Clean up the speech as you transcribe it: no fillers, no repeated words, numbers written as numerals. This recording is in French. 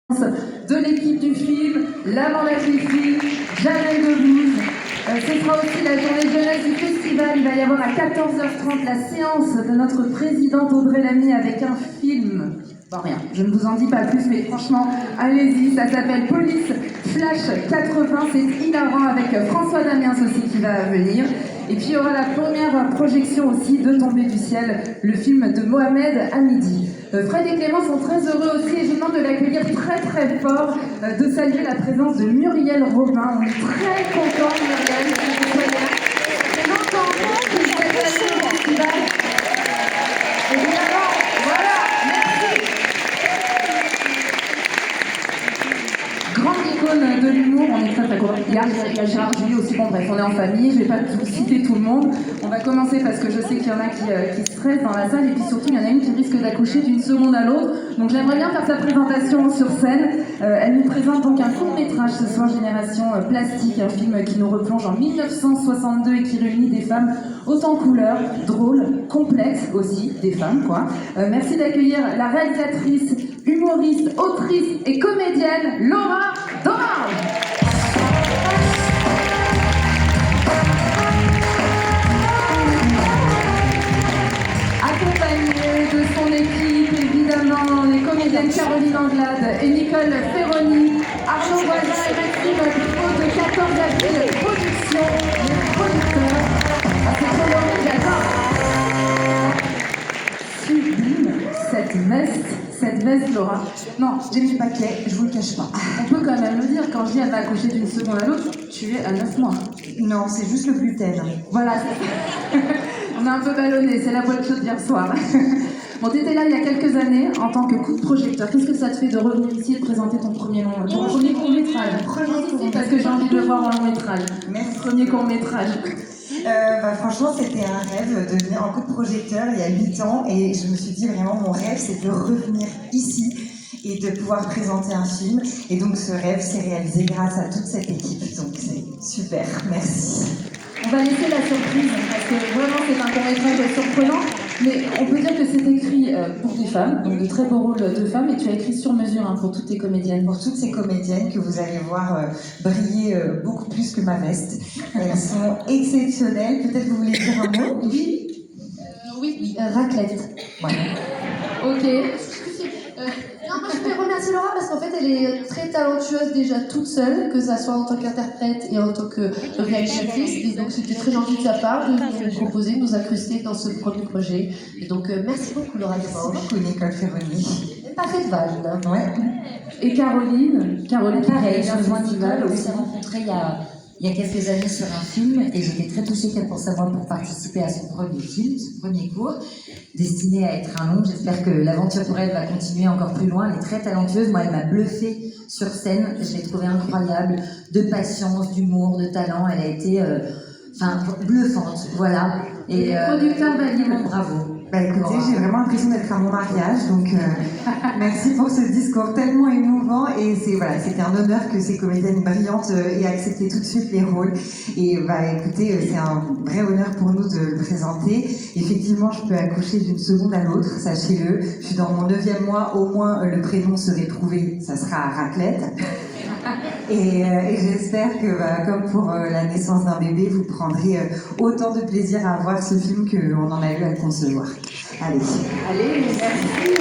de l'équipe du film, l'amant Cliffy, Jamel Debbouze. Ce sera aussi la journée jeunesse du festival. Il va y avoir à 14h30 la séance de notre présidente Audrey Lamy avec un film. Bon, rien, je ne vous en dis pas plus, mais franchement, allez-y, ça s'appelle Police Flash 80, c'est hilarant avec François Damiens aussi qui va venir. Et puis il y aura la première projection aussi de Tomber du ciel, le film de Mohamed Hamidi. Fred et Clément sont très heureux aussi et je vous demande de l'accueillir très très fort, de saluer la présence de Muriel Robin. On est très contents, Muriel, que vous soyez là. C'est longtemps que vous êtes allés au festival. Évidemment, voilà, merci. Grande icône de l'humour, on est très très contents. Il y a Gérard Julie aussi, bon bref, on est en famille, je ne vais pas tout citer tout le monde. On va commencer parce que je sais qu'il y en a qui stressent dans la salle et puis surtout il y en a une qui risque d'accoucher d'une seconde à l'autre. Donc j'aimerais bien faire sa présentation sur scène. Elle nous présente donc un court-métrage ce soir, Génération Plastique, un film qui nous replonge en 1962 et qui réunit des femmes autant couleurs, drôles, complexes aussi, des femmes quoi. Merci d'accueillir la réalisatrice, humoriste, autrice et comédienne Laura Dommage. Accompagnée de son équipe, évidemment, les comédiennes Caroline Anglade et Nicole Ferroni, Arnaud Voisin et Maxime Pivot de 14 avril Productions, les producteurs. Ah, c'est trop bon, j'adore. Sublime, cette veste, Laura. Non, j'ai mis le paquet, je vous le cache pas. On peut quand même le dire, quand je dis elle va accoucher d'une seconde à l'autre, tu es à 9 mois. Non, c'est juste le gluten. Voilà, on a un peu ballonné, c'est la boîte chaude d'hier soir. Bon, t'étais là il y a quelques années en tant que coup de projecteur. Qu'est-ce que ça te fait de revenir ici et de présenter ton premier court-métrage? Parce que j'ai envie de le voir en long métrage. Merci. Premier court-métrage. Franchement, c'était un rêve de venir en coup de projecteur il y a 8 ans et je me suis dit vraiment mon rêve c'est de revenir ici et de pouvoir présenter un film. Et donc ce rêve s'est réalisé grâce à toute cette équipe. Donc c'est super, merci. On va laisser la surprise parce que vraiment c'est un court-métrage surprenant. Mais on peut dire que c'est écrit pour des femmes, donc de très beaux rôles de femmes, et tu as écrit sur mesure hein, pour toutes tes comédiennes. Pour toutes ces comédiennes que vous allez voir briller beaucoup plus que ma veste. Elles sont exceptionnelles. Peut-être vous voulez dire un mot? Oui. Oui. Raclette. Voilà. Ok. Non, moi je voulais remercier Laura parce qu'en fait elle est très talentueuse déjà toute seule, que ça soit en tant qu'interprète et en tant que réalisatrice. Et donc c'était très gentil de sa part de nous proposer, de nous incruster dans ce premier projet. Et donc merci beaucoup Laura Merci Dommage. beaucoup Nicole Ferroni. J'ai pas fait de vanne. Hein. Ouais. Et Caroline Pareil, je rejoins Nicole Nicole, on aussi. s'est rencontrés il y a quelques années sur un film et j'étais très touchée qu'elle pense à moi pour participer à son premier film, son premier cours, destiné à être un long. J'espère que l'aventure pour elle va continuer encore plus loin. Elle est très talentueuse. Moi, elle m'a bluffée sur scène. Je l'ai trouvée incroyable, de patience, d'humour, de talent. Elle a été bluffante, voilà. Et producteur Valérie. bravo. Bah écoutez, j'ai vraiment l'impression d'être à mon mariage, donc merci pour ce discours tellement émouvant et c'était un honneur que ces comédiennes brillantes aient accepté tout de suite les rôles. Et écoutez, c'est un vrai honneur pour nous de le présenter. Effectivement, je peux accoucher d'une seconde à l'autre, sachez-le. Je suis dans mon 9e mois, au moins le prénom serait trouvé, ça sera Raclette. Et j'espère que, comme pour la naissance d'un bébé, vous prendrez autant de plaisir à voir ce film qu'on en a eu à le concevoir. Allez. Allez, merci.